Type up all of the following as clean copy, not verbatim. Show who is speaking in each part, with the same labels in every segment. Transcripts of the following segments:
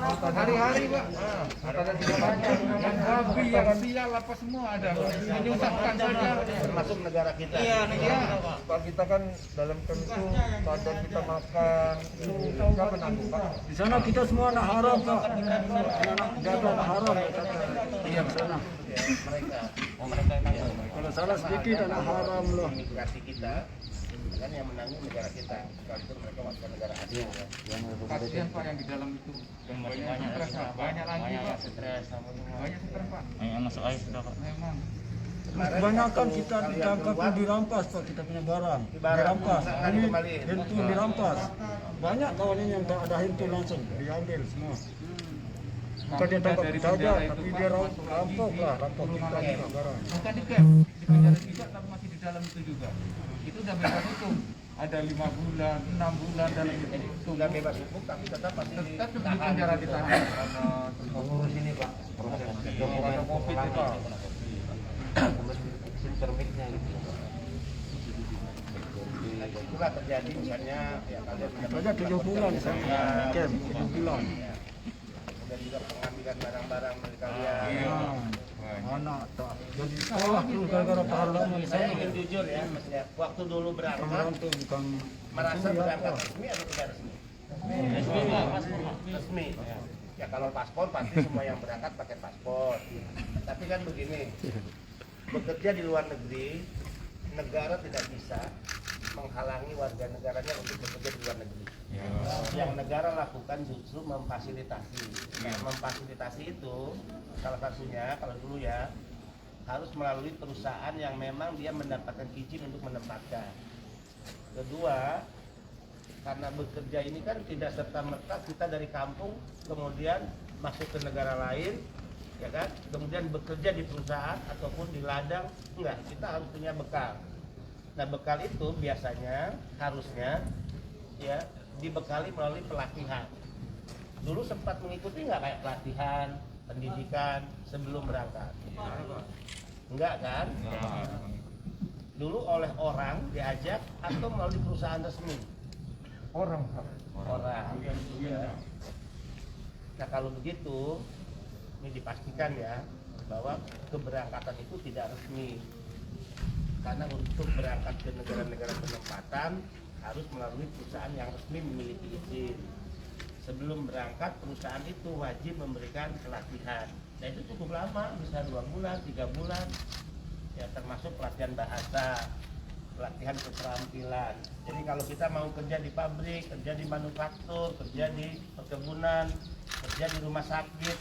Speaker 1: hari-hari Pak. Makanan juga banyak. Yang babi, yang sial apa semua ada. Menyusahkan saja.
Speaker 2: Termasuk negara kita.
Speaker 1: Iya, negara Pak.
Speaker 3: Pak, kita kan dalam tentu kadang kita makan, siapa nanggung Pak?
Speaker 4: Di sana kita semua anak haram Pak. Anak jaga anak haram. Iya di sana.
Speaker 2: Mereka
Speaker 4: Kalau salah sedikit anak haram loh.
Speaker 2: imigrasi kita kan yang menanggung negara kita. Sekalipun mereka warga negara asing.
Speaker 1: Kasihan Pak yang di dalam itu. Dan banyak stres Pak. Banyak lagi Pak.
Speaker 2: Stres sama semua.
Speaker 1: Banyak stres Pak.
Speaker 5: Yang masuk air sudah Pak.
Speaker 1: Memang.
Speaker 4: Kebanyakan kita ditangkap pun dirampas Pak, kita punya barang dirampas, ini handphone dirampas. Banyak kawan ini yang tak ada handphone langsung diambil semua. Bukan dia tangkap kita aja, tapi dia rampok kita juga barang.
Speaker 1: Bukan di camp, di penjara juga tapi masih di dalam itu juga. Itu udah bebas hukum. Ada 5 bulan, 6 bulan dalam itu.
Speaker 2: Sudah bebas hukum tapi tetap masih
Speaker 1: Tetap di penjara ditahan.
Speaker 3: Mengurus ini Pak, dokumen COVID ini Pak. Permitnya gitu.
Speaker 2: Nah, itulah terjadi misalnya ya kalian
Speaker 4: Saja 7 bulan saya camp, 7 bulan.
Speaker 2: dan juga pengambilan barang-barang milik kalian.
Speaker 4: Anak tak jadi sekolah terus gara-gara parlemen di
Speaker 2: Saya
Speaker 4: sana.
Speaker 2: ingin jujur ya, Mas ya. Waktu dulu berangkat
Speaker 4: Merantau bukan
Speaker 2: merasa
Speaker 4: ya,
Speaker 2: berangkat
Speaker 4: Pak.
Speaker 2: resmi atau tidak resmi? Resmi. Ya kalau paspor pasti semua yang berangkat pakai paspor. Tapi kan begini, bekerja di luar negeri, negara tidak bisa menghalangi warga negaranya untuk bekerja di luar negeri. Yang negara lakukan justru memfasilitasi. Nah, memfasilitasi itu salah satunya kalau dulu ya harus melalui perusahaan yang memang dia mendapatkan izin untuk menempatkan. Kedua, karena bekerja ini kan tidak serta-merta kita dari kampung kemudian masuk ke negara lain, ya kan? Kemudian bekerja di perusahaan ataupun di ladang, enggak, kita harus punya bekal. Nah, bekal itu biasanya harusnya ya dibekali melalui pelatihan. Dulu sempat mengikuti nggak kayak pelatihan, pendidikan sebelum berangkat? Enggak kan? Dulu oleh orang diajak atau melalui perusahaan resmi?
Speaker 3: Orang Pak.
Speaker 2: Orang. Nah kalau begitu, ini dipastikan ya bahwa keberangkatan itu tidak resmi. Karena untuk berangkat ke negara-negara penempatan harus melalui perusahaan yang resmi memiliki izin. Sebelum berangkat perusahaan itu wajib memberikan pelatihan. Nah itu cukup lama, bisa 2 bulan, 3 bulan. Ya termasuk pelatihan bahasa, pelatihan keterampilan. Jadi kalau kita mau kerja di pabrik, kerja di manufaktur, kerja di perkebunan, kerja di rumah sakit,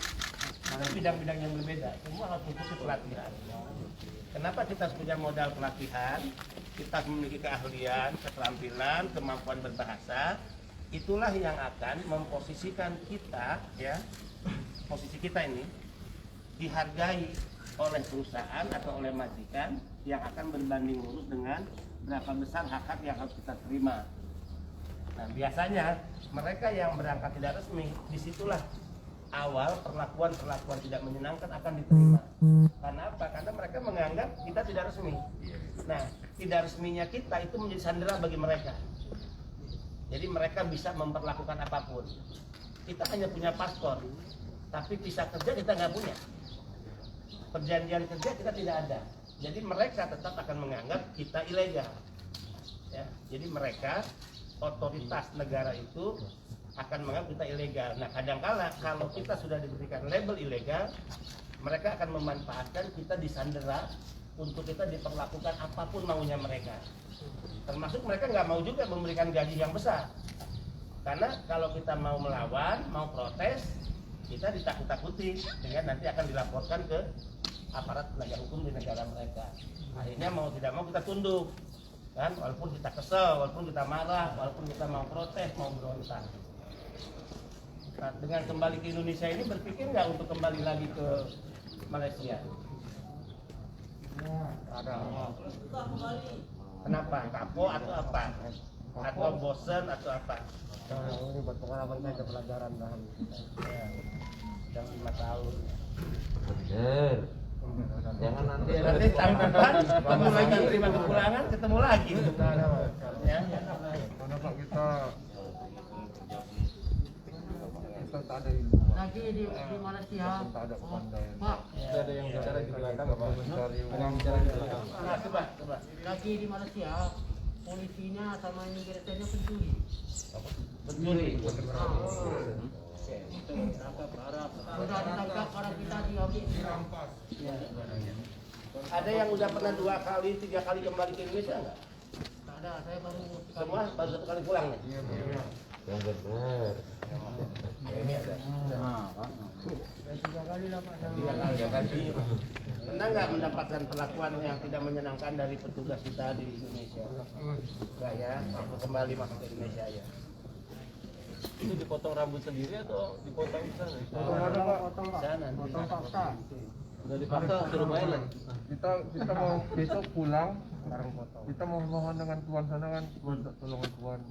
Speaker 2: ada bidang-bidang yang berbeda, semua harus mengikuti pelatihan. Kenapa kita harus punya modal pelatihan? Kita memiliki keahlian, keterampilan, kemampuan berbahasa. Itulah yang akan memposisikan kita, ya, posisi kita ini dihargai oleh perusahaan atau oleh majikan yang akan berbanding lurus dengan berapa besar hak-hak yang harus kita terima. Nah, biasanya mereka yang berangkat tidak resmi, disitulah awal perlakuan tidak menyenangkan akan diterima. Karena apa? Karena mereka menganggap kita tidak resmi. Nah, tidak resminya kita itu menjadi sandera bagi mereka. Jadi mereka bisa memperlakukan apapun. Kita hanya punya paspor, tapi visa kerja kita nggak punya. Perjanjian kerja kita tidak ada. Jadi mereka tetap akan menganggap kita ilegal. Ya, jadi mereka otoritas negara itu akan menganggap kita ilegal. Nah, kadangkala kalau kita sudah diberikan label ilegal, mereka akan memanfaatkan kita disandera untuk kita diperlakukan apapun maunya mereka. Termasuk mereka nggak mau juga memberikan gaji yang besar. Karena kalau kita mau melawan, mau protes, kita ditakut-takuti dengan nanti akan dilaporkan ke aparat penegak hukum di negara mereka. Akhirnya mau tidak mau kita tunduk, kan? Walaupun kita kesel, walaupun kita marah, walaupun kita mau protes, mau berontak. Nah, dengan kembali ke Indonesia ini berpikir nggak untuk kembali lagi ke Malaysia? Ada. Kenapa? Kapok atau apa? Atau bosen atau apa?
Speaker 3: Ini buat pengalaman saya, pelajaran dalam
Speaker 2: Ya, sudah 5 tahun.
Speaker 3: bener. Jangan nanti
Speaker 2: Tahun depan ketemu lagi, terima kepulangan, ketemu lagi. Ya.
Speaker 3: Karena Pak kita tak ada ilmu.
Speaker 5: lagi di Malaysia. Pak,
Speaker 3: Ada yang bicara di belakang apa?
Speaker 2: Nah, coba.
Speaker 5: lagi di Malaysia, polisinya sama imigrasinya pencuri.
Speaker 2: Pencuri.
Speaker 5: Sudah ditangkap orang kita diambil.
Speaker 2: Ada yang udah pernah 2 kali, 3 kali kembali ke Indonesia nggak?
Speaker 5: Tak ada, saya baru sekali.
Speaker 2: Semua baru 1 kali pulang nih.
Speaker 3: Yang benar.
Speaker 2: Ini ada.
Speaker 5: Tiga kali lah Pak.
Speaker 2: 3 kali. Pernah nggak mendapatkan perlakuan yang tidak menyenangkan dari petugas kita di Indonesia? Enggak ya, waktu kembali masuk ke Indonesia ya.
Speaker 3: Itu dipotong rambut sendiri atau dipotong di sana?
Speaker 2: Sana.
Speaker 5: Potong paksa.
Speaker 3: Udah dipaksa suruh bayar lagi. Kita mau besok pulang, kita mau mohon dengan tuan sana kan, tuan tolong tuan.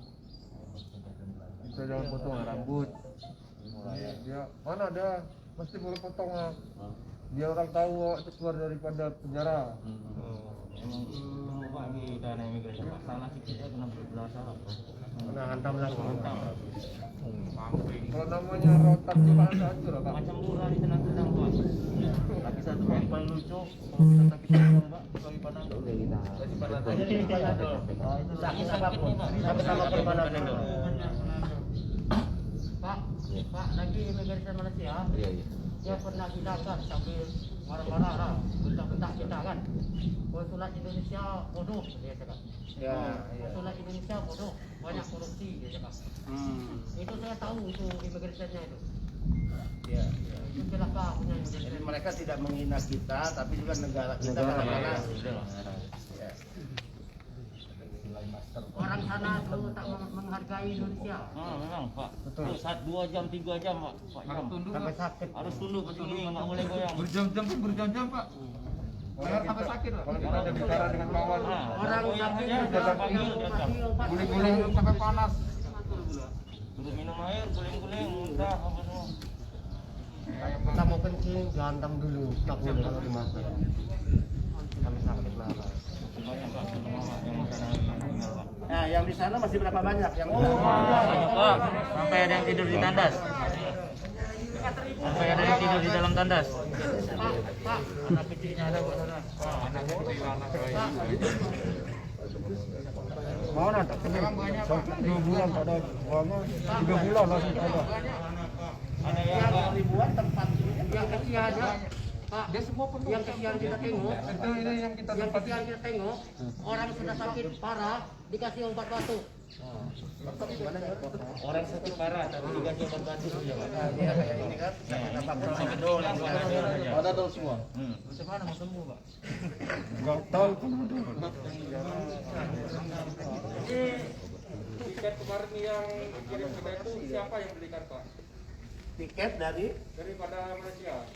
Speaker 3: Kita jangan potong rambut. Dia mana ada, mesti boleh potong lah. Dia orang tahu itu keluar daripada penjara.
Speaker 1: Pak di dana imigrasi Pak, salah sikitnya kena berusaha.
Speaker 2: Nah, hantam langsung.
Speaker 3: Kalau namanya rotan itu hancur Pak.
Speaker 1: Macam dulu di tenang-tenang Pak. Tapi satu yang paling lucu, kalau kita sakit tangan Pak, kami pandang dulu. Kasih pandang dulu.
Speaker 2: Sakit apapun, sama permanen dulu.
Speaker 5: Pak, lagi imigrasi Malaysia. Dia pernah silakan sambil marah-marah, bentak-bentak kita kan. Konsulat Indonesia bodoh, dia cakap.
Speaker 2: Ya,
Speaker 5: Konsulat Indonesia bodoh, banyak korupsi, dia cakap. Itu saya tahu itu imigrasinya itu.
Speaker 2: Ya.
Speaker 5: Itu celaka punya
Speaker 2: Jadi
Speaker 5: imigrasi.
Speaker 2: mereka tidak menghina kita, tapi juga negara kita mana-mana. Ya.
Speaker 5: Orang sana dulu tak menghargai Indonesia.
Speaker 1: Memang Pak. Betul. 2 jam 3 jam Pak. Jam.
Speaker 5: Sampai sakit.
Speaker 1: Harus tunduk begini, nggak boleh goyang.
Speaker 3: Berjam-jam Pak. Bayar sampai sakit Pak. Kalau kita ada bicara dengan kawan,
Speaker 5: Orang sakit
Speaker 1: sudah panggil dia kan.
Speaker 3: guling-guling sampai panas.
Speaker 1: Suruh minum air, guling-guling, muntah apa semua.
Speaker 5: Kita mau kencing, gantam dulu. Tak boleh kalau dimasak. Sampai sakit lah.
Speaker 1: Banyak Pak, yang sana.
Speaker 2: Nah, yang di sana masih berapa banyak? Yang
Speaker 1: Banyak Pak, sampai ada yang tidur di tandas. Sampai ada yang tidur di dalam tandas.
Speaker 5: Pak,
Speaker 1: Anak kecilnya ada Pak sana. Anak kecil, anak bayi.
Speaker 4: Mana tak kena? Sampai 2 bulan tak ada uangnya. 3 bulan langsung tak ada.
Speaker 1: Ada yang Pak.
Speaker 2: ribuan tempat
Speaker 5: yang kesian ada. Pak,
Speaker 1: Dia semua penuh.
Speaker 5: yang kesian kita tengok,
Speaker 3: Itu ini yang kita
Speaker 5: yang
Speaker 3: dapat.
Speaker 5: kesian kita tengok, orang sudah sakit parah dikasih obat batuk.
Speaker 1: Orang sakit parah, tapi dikasih obat batuk saja Pak.
Speaker 2: ya kayak ini kan. Apapun
Speaker 1: Sakit doang Pak.
Speaker 3: Ada dong semua.
Speaker 1: Macam mana mau sembuh Pak?
Speaker 4: Enggak tahu kan ada.
Speaker 3: Tiket kemarin yang kirim kita itu siapa yang belikan Pak?
Speaker 2: tiket
Speaker 3: Daripada Malaysia.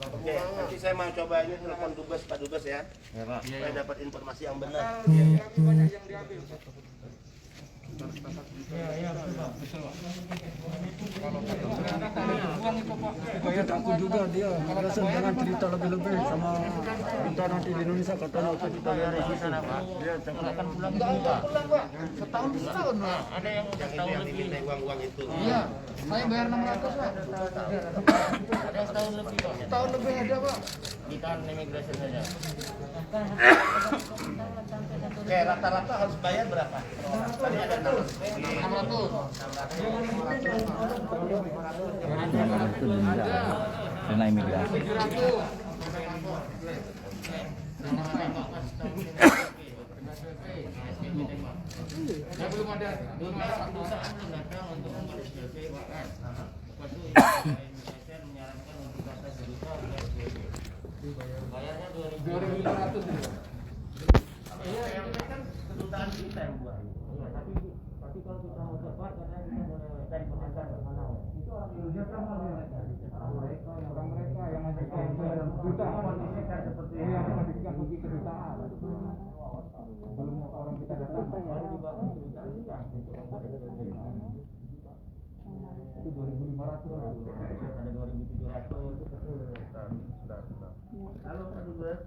Speaker 2: Oke, nanti saya mau coba ini telepon Dubes Pak Dubes ya.
Speaker 1: Ya Pak.
Speaker 2: Supaya dapat informasi yang benar.
Speaker 3: Kami banyak yang diambil.
Speaker 4: Saya takut juga dia biasa jangan cerita lebih-lebih sama kita nanti di Indonesia katanya kita
Speaker 1: Bayar di sana Pak. Dia akan pulang juga.
Speaker 3: Setahun Pak.
Speaker 1: Ada yang udah
Speaker 2: Yang
Speaker 1: tahun
Speaker 2: ini yang
Speaker 1: lebih.
Speaker 2: diminta uang-uang itu.
Speaker 3: Iya, saya bayar 600 Pak.
Speaker 1: Ada yang setahun lebih Pak.
Speaker 3: Setahun lebih ada Pak.
Speaker 1: Ditahan imigrasi saja.
Speaker 2: Oke, rata-rata harus bayar berapa? Tadi ada 600.
Speaker 1: Kena imigrasi.
Speaker 3: Belum ada.
Speaker 1: Bayarnya
Speaker 3: 2.500.
Speaker 2: Kan kedutaan kita yang buat.
Speaker 1: tapi kalau kita mau cepat karena kita boleh cari pekerjaan ke mana. Itu orang Indonesia kan
Speaker 3: Orang mereka yang ada kedutaan seperti yang menghabiskan rugi kedutaan. Belum orang kita datang.
Speaker 1: baru juga kedutaan kita.
Speaker 3: Itu 2.500.
Speaker 1: Ada 2.700.
Speaker 2: Halo Pak Dubes.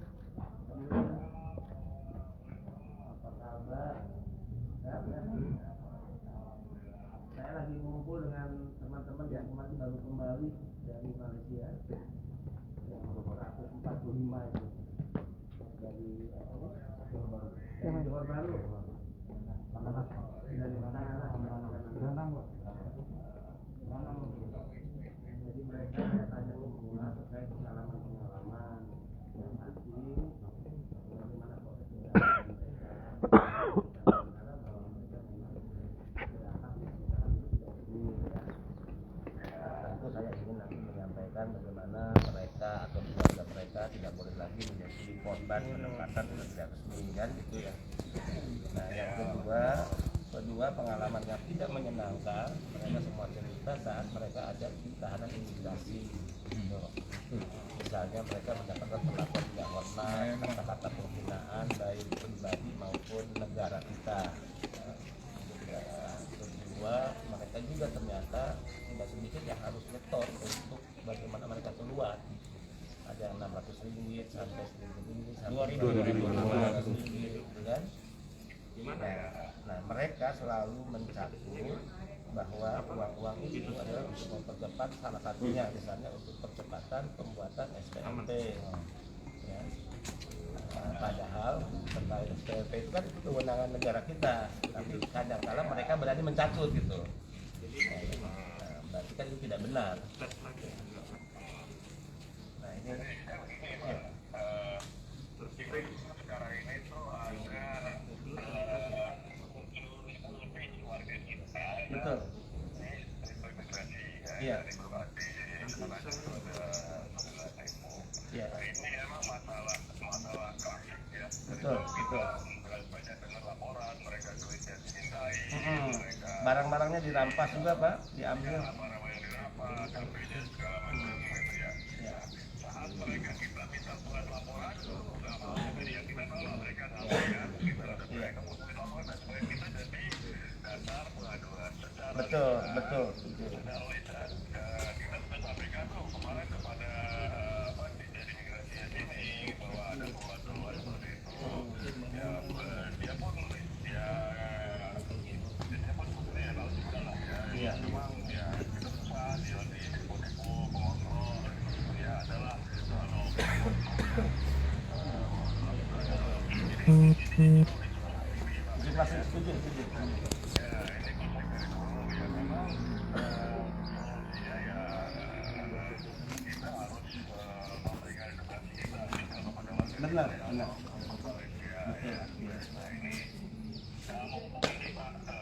Speaker 2: Apa kabar? Saya lagi ngumpul dengan teman-teman yang kemarin informasi baru kembali dari Malaysia yang 145 itu dari Johor Baru. Dari mana? Jadi mereka tanya semua terkait pengalaman yang asli, bagaimana prosesnya tentu saya ingin nanti menyampaikan bagaimana mereka atau keluarga mereka tidak boleh lagi menjadi korban penempatan tidak resmi kan gitu ya. Nah yang kedua pengalaman yang tidak menyenangkan, mereka semua cerita saat mereka ada di tahanan imigrasi. Misalnya mereka mendapatkan perlakuan tidak hormat, kata-kata penghinaan baik pribadi maupun negara kita. Kedua, mereka juga ternyata tidak sedikit yang harus nyetor untuk bagaimana mereka keluar. Ada yang 600 ringgit sampai 1.000 ringgit sampai 2.500 ringgit gitu kan. Nah mereka selalu mencatat bahwa uang-uang itu adalah untuk mempercepat, salah satunya misalnya untuk percepatan pembuatan SPMP ya. Padahal terkait SPMP itu kan itu kewenangan negara kita, tapi kadang-kala mereka berani mencatut gitu. Berarti kan itu tidak benar. Nah ini
Speaker 6: sekarang ini tuh ada
Speaker 2: betul. Iya. Iya.
Speaker 6: Ini emang masalah klasik ya.
Speaker 2: Betul.
Speaker 6: Banyak dengar laporan mereka duitnya dimintai,
Speaker 2: Barang-barangnya dirampas juga Pak, diambil.
Speaker 6: barang-barang yang dirampas, HP-nya segala macam gitu ya. Saat mereka kita minta surat laporan, yang kita tahu mereka sampaikan, kita ada mereka mempunyai laporan dan supaya kita jadi dasar pengaduan secara
Speaker 2: Betul.
Speaker 6: secara lisan. Kita sudah sampaikan tuh kemarin kepada Dirjen Imigrasi sini bahwa ada pembantuan seperti itu. Ya, dia pun tahu juga lah ya.
Speaker 2: Iya.
Speaker 6: Memang ya kita susah dia di depo-depo pengontrol ya adalah kalau
Speaker 2: Uji klasik setuju. Benar.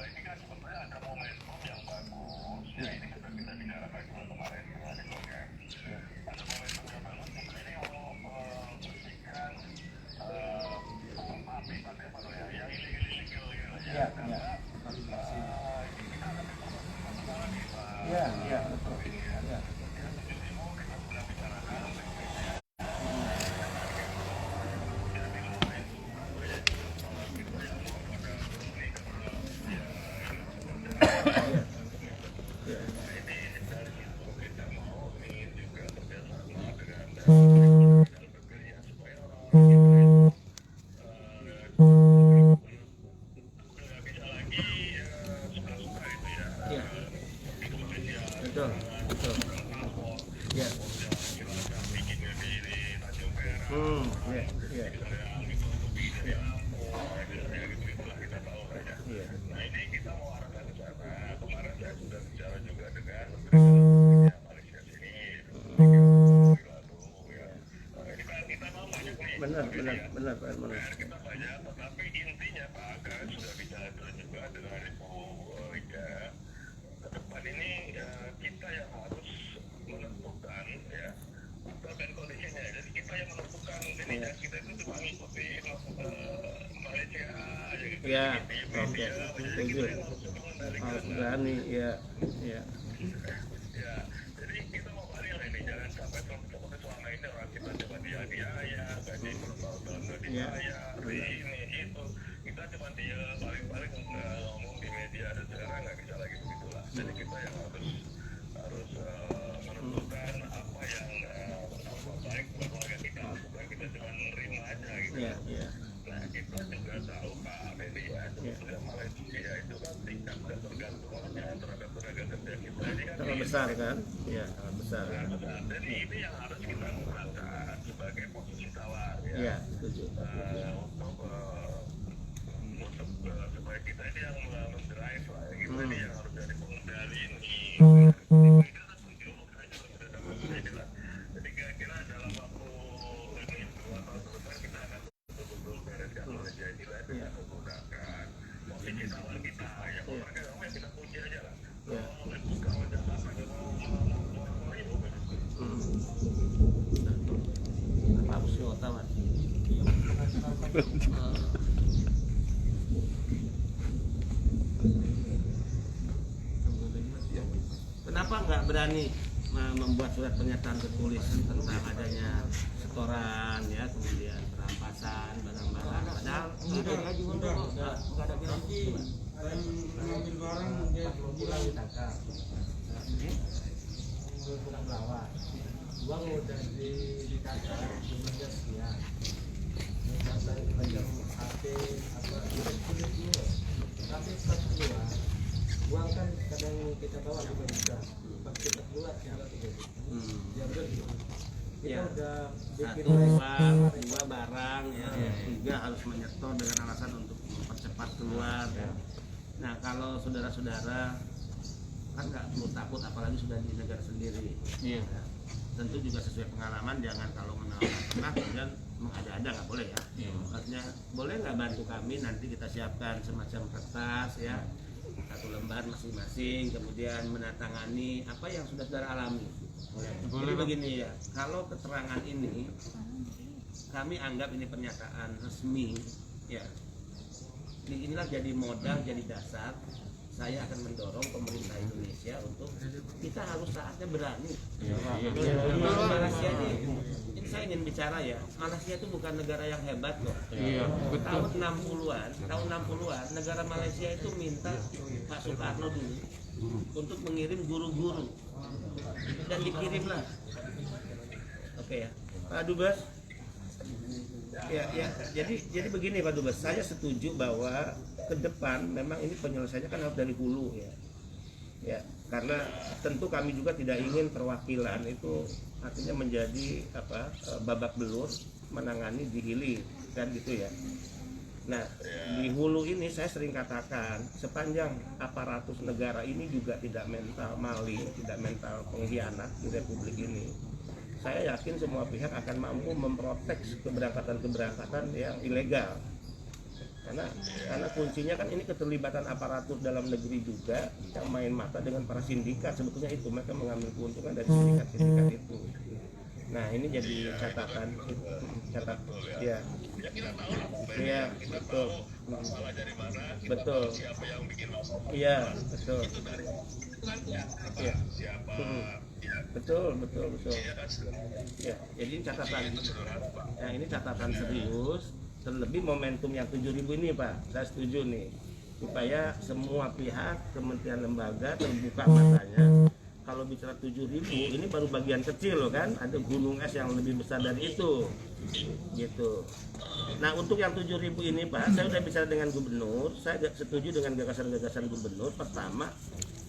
Speaker 6: ini kan sebenarnya ada momentum yang bagus ya ini kita bicarakan kemarin dengan ekonomi ada momentum yang bagus ini mau bersihkan api pada yang ilegal
Speaker 2: Iya. Iya, betul. Iya. Betul. Iya. Iya.
Speaker 6: Nah ini kita mau arahkan ke sana. Kemarin saya sudah bicara juga dengan Malaysia sini. Ini kan kita mau banyak nih.
Speaker 2: Benar.
Speaker 6: Kita banyak, tetapi intinya Pak Aga sudah bicara juga dengan Ibu Rika. Ke depan ini kita yang harus menentukan ya dan kondisinya. Jadi kita yang menentukan ini dan kita itu cuma mengikuti Malaysia aja gitu.
Speaker 2: Iya. Oke. Setuju. Harus berani. Iya.
Speaker 6: Ya, jadi kita mau balik ini jangan sampai seperti selama ini orang kita cuma dianiaya, gaji bertahun-tahun nggak dibayar, ini itu kita cuma dia paling ngomong di media dan sekarang nggak bisa lagi begitulah. Jadi kita yang harus menentukan apa yang baik buat keluarga kita, bukan kita cuma menerima aja gitu.
Speaker 2: Iya.
Speaker 6: Nah kita juga tahu Pak Fendi ya, sebetulnya Malaysia itu kan tingkat ketergantungannya terhadap tenaga kerja kita ini kan
Speaker 2: sangat besar kan? Ya, sangat besar.
Speaker 6: Dan ini yang harus kita gunakan sebagai posisi tawar ya.
Speaker 2: Iya, setuju.
Speaker 6: Untuk supaya kita ini yang mendrive lah ya. Kita ini yang harus jadi pengendali ini. Jadi kira-kira dalam waktu ini 2 tahun ke depan kita akan betul-betul bereskan Malaysia ini lah dengan menggunakan posisi tawar kita ya. Pokoknya kita kunci aja lah. Buka wajah apa
Speaker 2: Harus nyota mas. Kenapa nggak berani membuat surat pernyataan tertulis tentang adanya setoran ya, kemudian perampasan barang-barang? Padahal
Speaker 5: Nggak ada garansi. Dan mengambil barang dia bilang uang udah ditata semenjak siang. Dari macam HP apa kulit dulu. Tapi pas keluar, uang kan kadang kita bawa juga bisa. Pas kita keluar tinggal 3 juta. Diambil gitu. Kita
Speaker 2: Ya.
Speaker 5: udah bikin
Speaker 2: Satu uang, 2 barang, ya, 3 harus menyetor dengan alasan untuk mempercepat keluar. Nah kalau saudara-saudara kan nggak perlu takut, apalagi sudah di negara sendiri.
Speaker 1: Iya.
Speaker 2: Ya, tentu juga sesuai pengalaman, jangan kalau menawarkan tengah kemudian mengada-ada, nggak boleh ya.
Speaker 1: Iya.
Speaker 2: Artinya boleh nggak bantu kami, nanti kita siapkan semacam kertas ya, 1 lembar masing-masing, kemudian menatangani apa yang sudah saudara alami. Jadi begini ya, kalau keterangan ini kami anggap ini pernyataan resmi ya, inilah jadi modal, jadi dasar saya akan mendorong pemerintah Indonesia untuk kita harus saatnya berani. Malaysia ini saya ingin bicara ya, Malaysia itu bukan negara yang hebat kok.
Speaker 1: Iya,
Speaker 2: Tahun 60-an negara Malaysia itu minta Pak Soekarno dulu untuk mengirim guru-guru dan dikirimlah. Oke ya, Pak Dubes. Ya, jadi begini Pak Dubes, saya setuju bahwa ke depan memang ini penyelesaiannya kan harus dari hulu ya. Ya, karena tentu kami juga tidak ingin perwakilan itu artinya menjadi babak belur menangani di hilir kan gitu ya. Nah, di hulu ini saya sering katakan sepanjang aparatus negara ini juga tidak mental maling, tidak mental pengkhianat di republik ini, saya yakin semua pihak akan mampu memprotek keberangkatan yang ilegal. Karena kuncinya kan ini keterlibatan aparatur dalam negeri juga yang main mata dengan para sindikat, sebetulnya itu mereka mengambil keuntungan dari sindikat-sindikat itu. Nah ini jadi catatan ya. Iya betul.
Speaker 6: masalah dari mana, kita
Speaker 2: Betul.
Speaker 6: tahu siapa yang bikin masalah.
Speaker 2: Iya betul.
Speaker 6: Itu dari
Speaker 2: Iya.
Speaker 6: siapa ya,
Speaker 2: Betul.
Speaker 6: iya kan
Speaker 2: Ya, jadi ini catatan.
Speaker 6: itu sederhana Pak.
Speaker 2: Ya, ini catatan serius. Terlebih momentum yang 7.000 ini Pak, saya setuju nih, supaya semua pihak, kementerian lembaga terbuka matanya. Kalau bicara 7.000 ini baru bagian kecil loh kan, ada gunung es yang lebih besar dari itu, gitu. Nah untuk yang 7.000 ini Pak, saya udah bicara dengan gubernur, saya setuju dengan gagasan-gagasan gubernur. Pertama,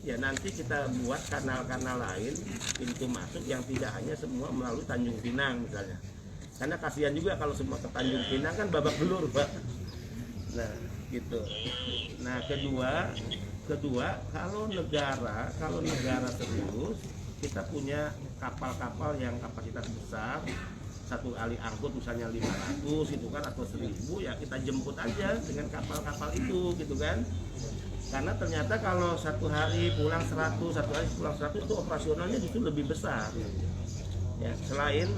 Speaker 2: ya nanti kita buat kanal-kanal lain, pintu masuk yang tidak hanya semua melalui Tanjung Pinang misalnya. Karena kasihan juga kalau semua ke Tanjung Pinang kan babak belur Pak. Nah gitu. Nah kedua kalau negara serius, kita punya kapal-kapal yang kapasitas besar, satu kali angkut misalnya 500 itu kan atau 1.000, ya kita jemput aja dengan kapal-kapal itu gitu kan. Karena ternyata kalau satu hari pulang 100, satu hari pulang 100 itu operasionalnya justru lebih besar. Ya, selain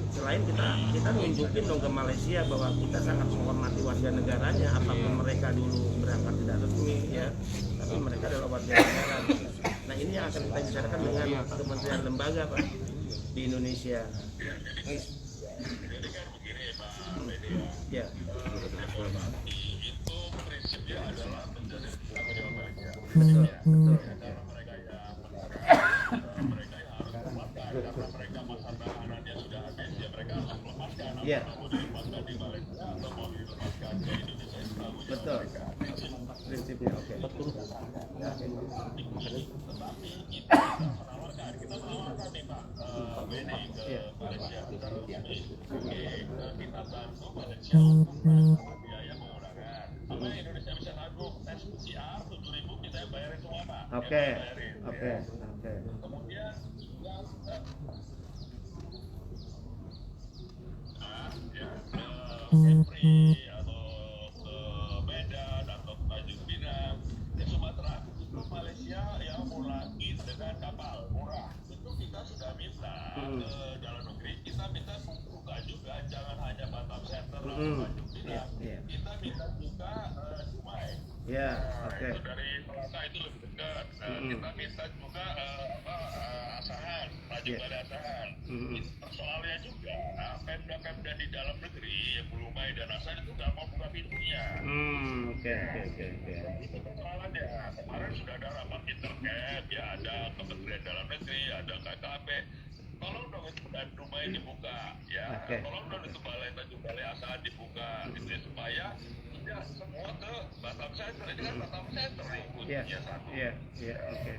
Speaker 2: kita nunjukin dong ke Malaysia bahwa kita sangat menghormati warga negaranya, apapun mereka dulu berangkat tidak resmi ya, tapi mereka adalah warga negara. Nah ini yang akan kita bicarakan dengan kementerian lembaga Pak di Indonesia.
Speaker 6: Jadi kan begini Pak Medi ya.
Speaker 2: Ya,
Speaker 6: Itu prinsipnya adalah menjadi tanggung jawab mereka.
Speaker 2: betul.
Speaker 6: Karena mereka yang harus melepaskan, karena mereka masa tahanannya sudah habis, ya mereka harus melepaskan.
Speaker 2: Ya,
Speaker 6: Mau dilepaskan di Malaysia atau mau dilepaskan ke Indonesia, itu tanggung jawab
Speaker 2: betul.
Speaker 6: mereka.
Speaker 2: Prinsipnya oke.
Speaker 6: Tetapi kita menawarkan Malaysia secara resmi. Oke, kita bantu Malaysia untuk biaya pemulangan. Apa yang Indonesia bisa tanggung? Tes PCR 7.000 kita yang bayarin semua, Pak.
Speaker 2: Oke.
Speaker 6: Kita bayarin,
Speaker 2: Oke.
Speaker 6: ya.
Speaker 2: Oke.
Speaker 6: Kemudian yang Kepri atau ke Medan atau ke Tanjung Pinang ke Sumatera ke Malaysia yang mulai dengan kapal murah itu kita sudah minta ke dalam negeri, kita minta buka juga, jangan hanya Batam Center atau Tanjung Pinang, kita minta juga Dumai.
Speaker 2: Ya, oke.
Speaker 6: Itu dari Melaka itu lebih dekat. Kita minta juga Asahan, Tanjung Balai Asahan. Soalnya juga Pemda-Pemda di dalam negeri, Bulumai dan Asahan itu nggak mau buka pintunya.
Speaker 2: Oke.
Speaker 6: Itu persoalannya. Kemarin sudah ada rapat internet, ya ada Kementerian Dalam Negeri, ada KKP. Tolong dong itu Dumai dibuka, ya. Tolong dong itu Tanjung Balai Asahan dibuka, gitu ya, supaya ya semua ke Batam Center. Ini kan Batam Center ikutnya satu.
Speaker 2: Iya, oke.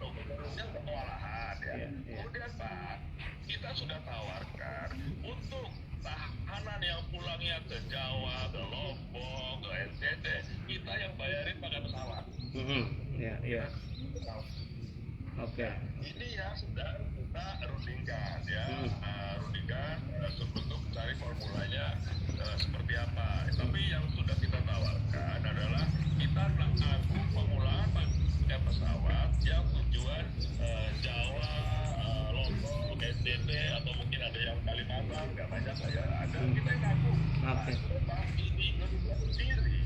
Speaker 6: Menurutnya kewalahan, ya. Kemudian Pak, kita sudah tawarkan untuk tahanan yang pulangnya ke Jawa, ke Lombok, ke NTT, kita yang bayarin pakai pesawat.
Speaker 2: Iya. Oke.
Speaker 6: Ini yang sedang kita rundingkan, ya. Rundingkan untuk cari formulanya seperti apa. Tapi yang sudah kita tawarkan adalah kita menanggung pemulangan pakai pesawat yang tujuan Jawa, Lombok, NTT, atau mungkin ada yang Kalimantan, nggak banyak saya ada, kita yang tanggung.
Speaker 2: Oke.
Speaker 6: Ini sendiri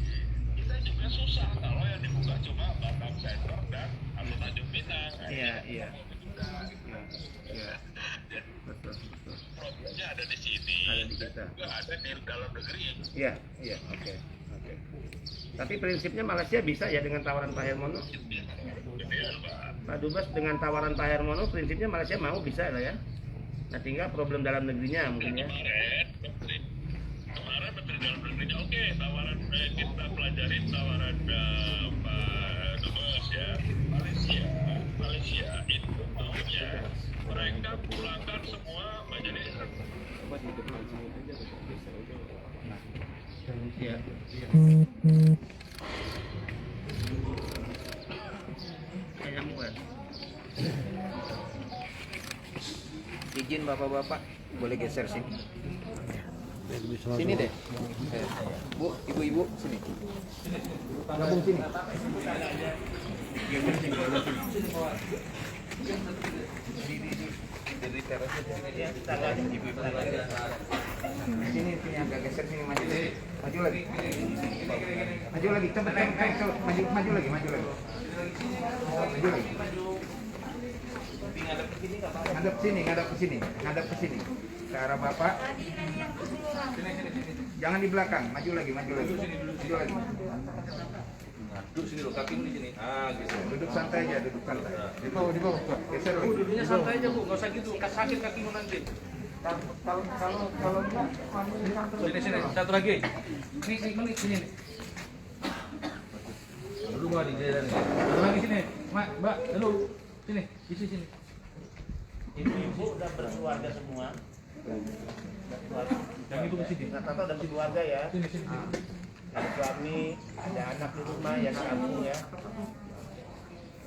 Speaker 6: kita juga susah kalau yang dibuka cuma Batam Center dan atau Tanjung Pinang.
Speaker 2: Iya. Betul.
Speaker 6: Problemnya ada di sini.
Speaker 2: Ada di kita.
Speaker 6: Juga ada di dalam negeri.
Speaker 2: Iya, oke. Tapi prinsipnya Malaysia bisa ya dengan tawaran Pak Hermono? Pak Dubes, dengan tawaran Pak Hermono prinsipnya Malaysia mau, bisa lah ya. Nah tinggal problem dalam negerinya mungkin ya.
Speaker 6: Kemarin Menteri Dalam Negerinya oke, tawaran kita pelajarin tawaran Pak Dubes ya. Malaysia itu maunya mereka pulangkan semua menjadi
Speaker 2: Iya.
Speaker 5: Izin bapak-bapak, boleh geser sini. Sini deh. Bu, ibu-ibu sini. Gabung sini. Sini agak geser sini, maju lagi. Maju lagi, cepet maju lagi. Maju lagi. Ngadep ke sini. Ke arah Bapak. Jangan di belakang, maju lagi.
Speaker 1: Duduk sini loh, kaki di sini. Gitu.
Speaker 5: Duduk santai aja, Di bawah. Geser lagi.
Speaker 1: Duduknya santai aja, Bu. Enggak usah gitu. Sakit kakimu nanti.
Speaker 5: Kalau enggak
Speaker 1: Sini, satu lagi. Sini. Dulu Mbak di daerah nih. Satu lagi sini. Mbak, dulu. Sini.
Speaker 2: Ibu udah berkeluarga semua.
Speaker 1: Yang itu ke sini.
Speaker 2: Tata udah berkeluarga ya.
Speaker 1: Sini.
Speaker 2: Ada suami, ada anak di rumah ya, kamu ya.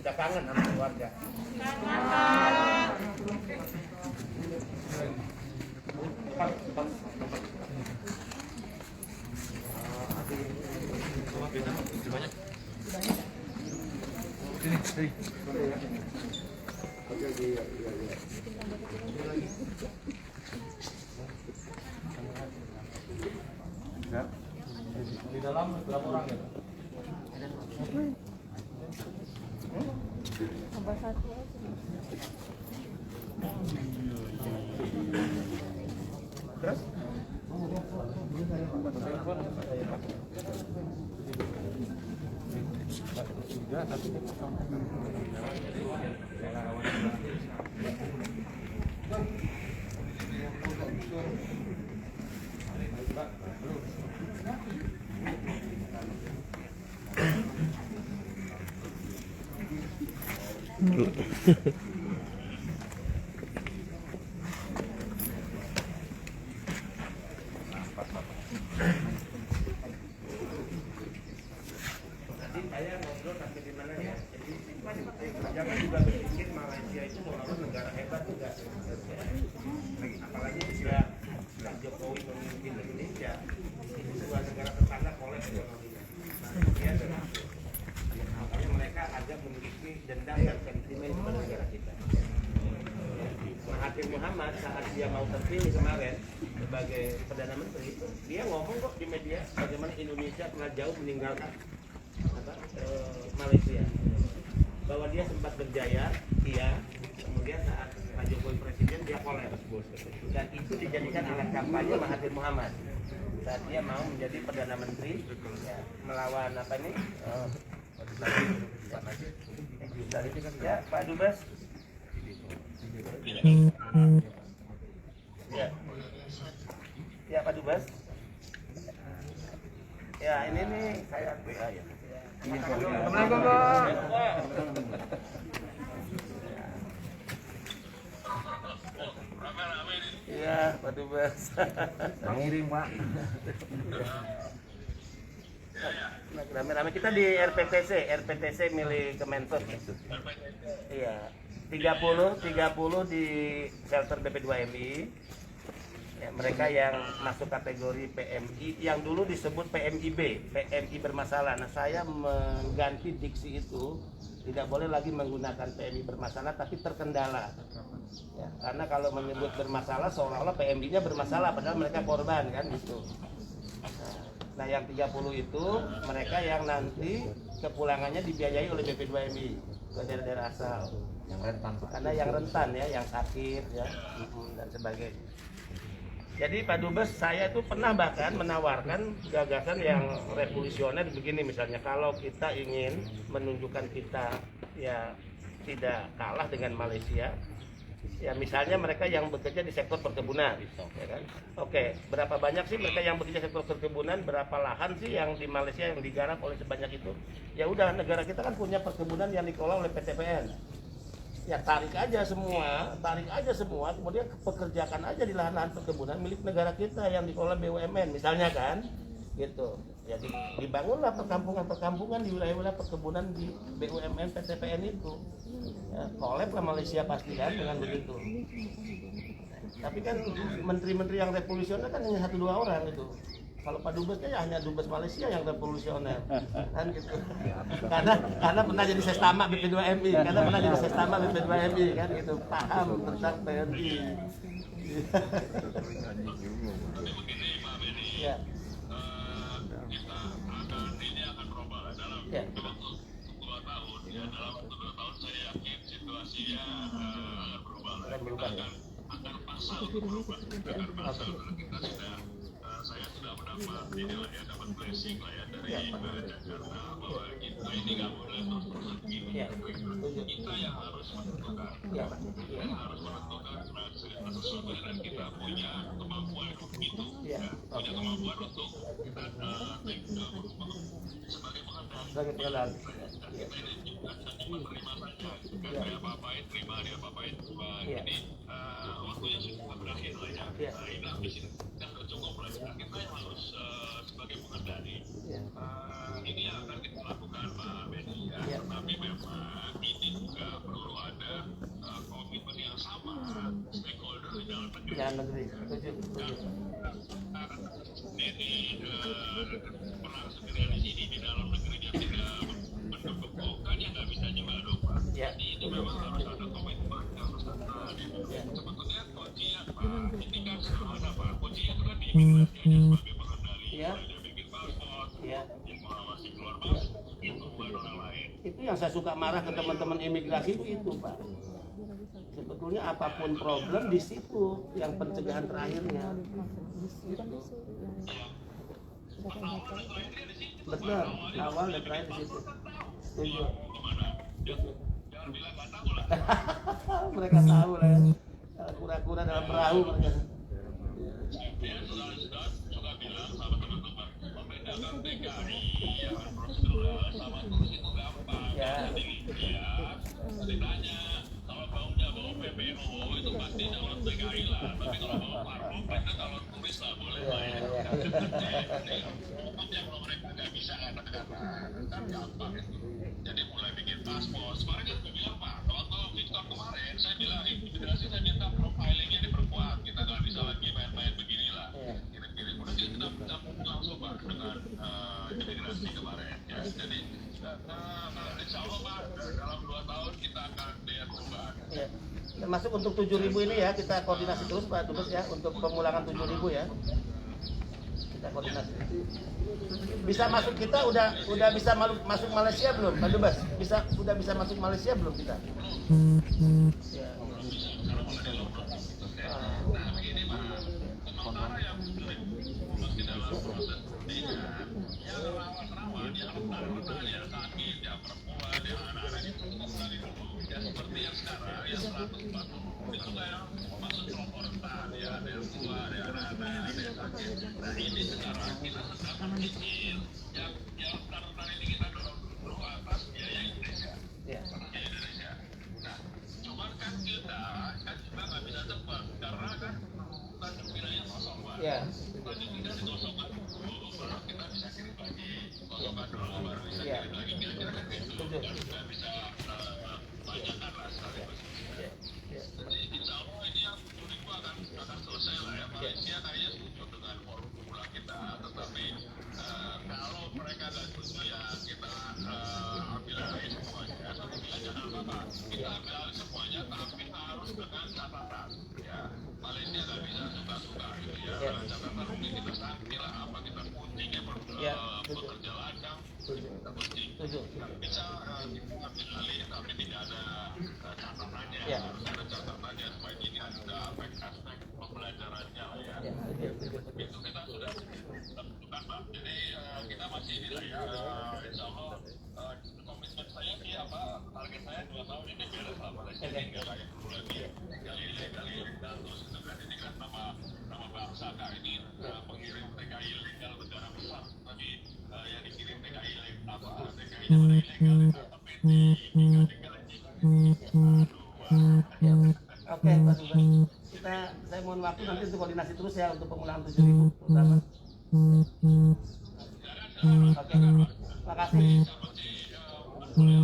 Speaker 2: Udah kangen sama keluarga.
Speaker 1: Sini. Di dalam berapa orang ya?
Speaker 7: Tambah satu aja.
Speaker 5: Terus?
Speaker 2: itu seolah-olah negara hebat juga. Apalagi istilah Jokowi memimpin Indonesia, itu sebuah negara tetangga kolek ekonominya. Ya, makanya mereka agak memiliki dendam dan sentimen kepada negara kita. Mahathir Muhammad saat dia mau terpilih kemarin sebagai Perdana Menteri, dia ngomong kok di media bagaimana Indonesia telah jauh meninggalkan Malaysia, bahwa dia sempat berjaya, iya, kemudian saat Pak Jokowi presiden dia kolaps, dan itu dijadikan alat kampanye Mahathir Muhammad saat dia mau menjadi Perdana Menteri, ya, melawan apa nih? Ya, Pak Dubes. Ya, ya Pak Dubes. Ya ini nih saya WA ya.
Speaker 3: Assalamualaikum Pak.
Speaker 2: Iya Pak Dubes.
Speaker 5: Mengirim Pak.
Speaker 2: Rame-rame kita di RPTC milik Kemensos. Iya. 30 di shelter BP2MI. Ya, mereka yang masuk kategori PMI yang dulu disebut PMIB, PMI bermasalah. Nah, saya mengganti diksi itu, tidak boleh lagi menggunakan PMI bermasalah tapi terkendala. Ya, karena kalau menyebut bermasalah seolah-olah PMI-nya bermasalah padahal mereka korban kan gitu. Nah, yang 30 itu mereka yang nanti kepulangannya dibiayai oleh BP2MI ke daerah-daerah asal.
Speaker 5: Yang rentan Pak.
Speaker 2: Karena yang rentan ya, yang sakit ya, dan sebagainya. Jadi Pak Dubes, saya itu pernah bahkan menawarkan gagasan yang revolusioner begini misalnya, kalau kita ingin menunjukkan kita ya tidak kalah dengan Malaysia, ya misalnya mereka yang bekerja di sektor perkebunan, ya kan? Oke, berapa banyak sih mereka yang bekerja di sektor perkebunan, berapa lahan sih yang di Malaysia yang digarap oleh sebanyak itu? Ya udah, negara kita kan punya perkebunan yang dikelola oleh PTPN. Ya tarik aja semua, kemudian pekerjakan aja di lahan-lahan perkebunan milik negara kita yang dikelola BUMN misalnya kan, gitu. Jadi dibangunlah perkampungan di wilayah-wilayah perkebunan di BUMN PTPN itu. Ya, kolab lah Malaysia pasti kan dengan begitu. Tapi kan menteri-menteri yang revolusioner kan hanya 1-2 orang itu. Kalau Pak Dubesnya ya hanya Dubes Malaysia yang revolusioner, kan gitu. Karena pernah jadi sestama BP2MI, kan gitu. Paham tentang PNI. Ya. Ya. Akan berubah ya.
Speaker 6: Saya sudah mendapat inilah ya, dapat blessing lah ya dari Jakarta bahwa kita ini nggak boleh terus begini. Kita yang harus menentukan, sesuatu yang kita punya kemampuan untuk itu, punya kemampuan untuk sebagai pengendali. Kita ini juga cuma terima saja, bukan apa-apain, terima dia apa-apain. Ini waktunya sudah berakhir lah ya. Ini habis ini kan sudah cukup lah. Kita yang harus sebagai pengendali ini yang akan kita lakukan Pak Benny ya. Tapi memang ini juga perlu ada komitmen yang sama stakeholder di dalam negeri. Ini perang sendirian di sini di dalam negerinya tidak mendukungkan ya nggak bisa juga dong Pak. Jadi itu memang harus ada komitmen, harus ada. Sebetulnya kuncinya Pak, ini kan sederhana Pak. Kuncinya itu kan di imigrasi aja sebagai pengendali. Dia bikin paspor, dia mengawasi keluar masuk, itu baru hal lain.
Speaker 2: Itu yang saya suka marah ke teman-teman imigrasi itu Pak. Sebetulnya apapun problem di situ yang pencegahan terakhirnya. Betul, awal dan terakhir di situ. Setuju. Mereka tahu lah ya. Kura-kura dalam perahu mereka.
Speaker 6: Dia sudah juga bilang sama teman-teman, membedakan TKI yang prosedural sama tulis itu gampang. Jadi dia ditanya kalau baunya bau PPO itu pasti calon TKI lah. Tapi kalau bau parfum pasti calon turis lah, boleh lah ya. Tapi kalau mereka nggak bisa kata-kata kan gampang itu. Jadi mulai bikin paspor. Sekarang kan bilang Pak, kalau toh kemarin saya bilang imigrasi saya minta profilingnya diperkuat. Kita nggak bisa lagi main-main beginilah. Kirim-kirim. Udah kita langsung Pak dengan imigrasi kemarin. Ya, jadi insya Allah Pak dalam 2 tahun kita akan lihat perubahan.
Speaker 2: Ya. Termasuk untuk 7.000 ini ya, kita koordinasi terus Pak Dubes ya, untuk pemulangan 7.000 ya. Kita koordinasi. Bisa masuk kita udah bisa masuk Malaysia belum Pak Dubes? Udah bisa masuk Malaysia belum kita? Ya.
Speaker 6: Sementara yang masih dalam proses pendidikan, yang rawan-rawan, yang rentan, yang sakit, yang perempuan, yang anak-anak itu dari dulu. Ya seperti yang sekarang, yang 140 itu yang masuk kelompok rentan, ya ada yang tua, ada yang anak-anak, ada yang sakit. Nah ini sekarang kita sedang mencicil yang rentan ini kita dorong dulu atas biaya Indonesia.
Speaker 2: Ya.
Speaker 6: Biaya Indonesia. Nah, cuman kan kita nggak bisa cepat karena kan Tanjung Pinangnya kosong Pak.
Speaker 2: Ya.
Speaker 6: Tanjung Pinang dikosongkan dulu, baru kita bisa kirim lagi. Kosongkan dulu, baru bisa
Speaker 2: Ya.
Speaker 6: kirim lagi. Kira-kira kan gitu.
Speaker 2: Setuju.
Speaker 6: Kan nggak bisa banyakkan lah sekaligus.
Speaker 2: Ya. Ya.
Speaker 6: Jadi insya Allah ini yang 7.000 akan selesai lah ya. Malaysia kayaknya setuju dengan formula kita, tetapi kalau mereka nggak setuju ya kita ambil alih semuanya. Tapi kita jangan apa-apa, kita ambil alih semuanya, tapi harus dengan catatan. Ya, Malaysia nggak bisa suka-suka gitu ya.
Speaker 2: Ya.
Speaker 6: Dengan catatan mungkin kita sanksi lah, apa kita kunjingnya
Speaker 2: Ya.
Speaker 6: bekerja ladang, kita kunjing.
Speaker 2: Setuju.
Speaker 6: Bisa kita ambil alih, tapi tidak ada catatannya.
Speaker 2: Ya.
Speaker 6: Harus ada catatannya supaya ini ada aspek pembelajarannya lah ya.
Speaker 2: Ya. Setuju.
Speaker 6: Itu kita sudah tentukan Pak. Jadi kita masih ini lah ya. Insya Allah komitmen saya sih apa target saya 2 tahun ini beres lah Malaysia ini nggak kayak dulu lagi. Gali ilegal terus itu kan ini kan nama bangsa Kak ini pengirim TKI ilegal negara besar tapi yang dikirim TKI ilegal apa TKI-nya mana ilegal tapi ditinggal aja.
Speaker 2: Ya. Oke, Pak Dubes. Saya mohon waktu nanti untuk koordinasi terus ya untuk pemulangan 7.000 terutama. Oke. Makasih. Oke. Ya.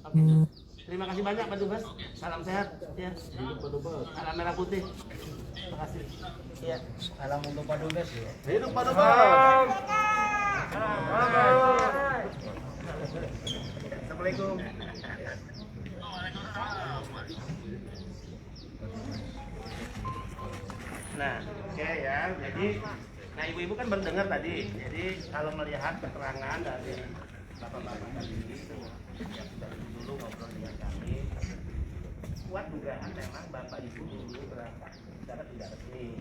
Speaker 2: Oke. Terima kasih banyak Pak Dubes. Salam sehat ya. Salam merah putih. Terima kasih. Ya.
Speaker 4: Salam untuk Pak Dubes ya.
Speaker 2: Hidup Pak Dubes. Assalamualaikum. Nah, oke ya. Jadi, nah ibu-ibu kan mendengar tadi. Jadi kalau melihat keterangan dari bapak-bapak tadi itu, yang sudah dulu ngobrol dengan kami, kuat dugaan memang bapak ibu dulu berangkat secara tidak resmi.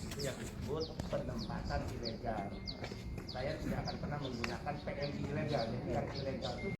Speaker 2: Itu yang disebut penempatan ilegal. Saya tidak akan pernah menggunakan PMI ilegal. Jadi yang ilegal itu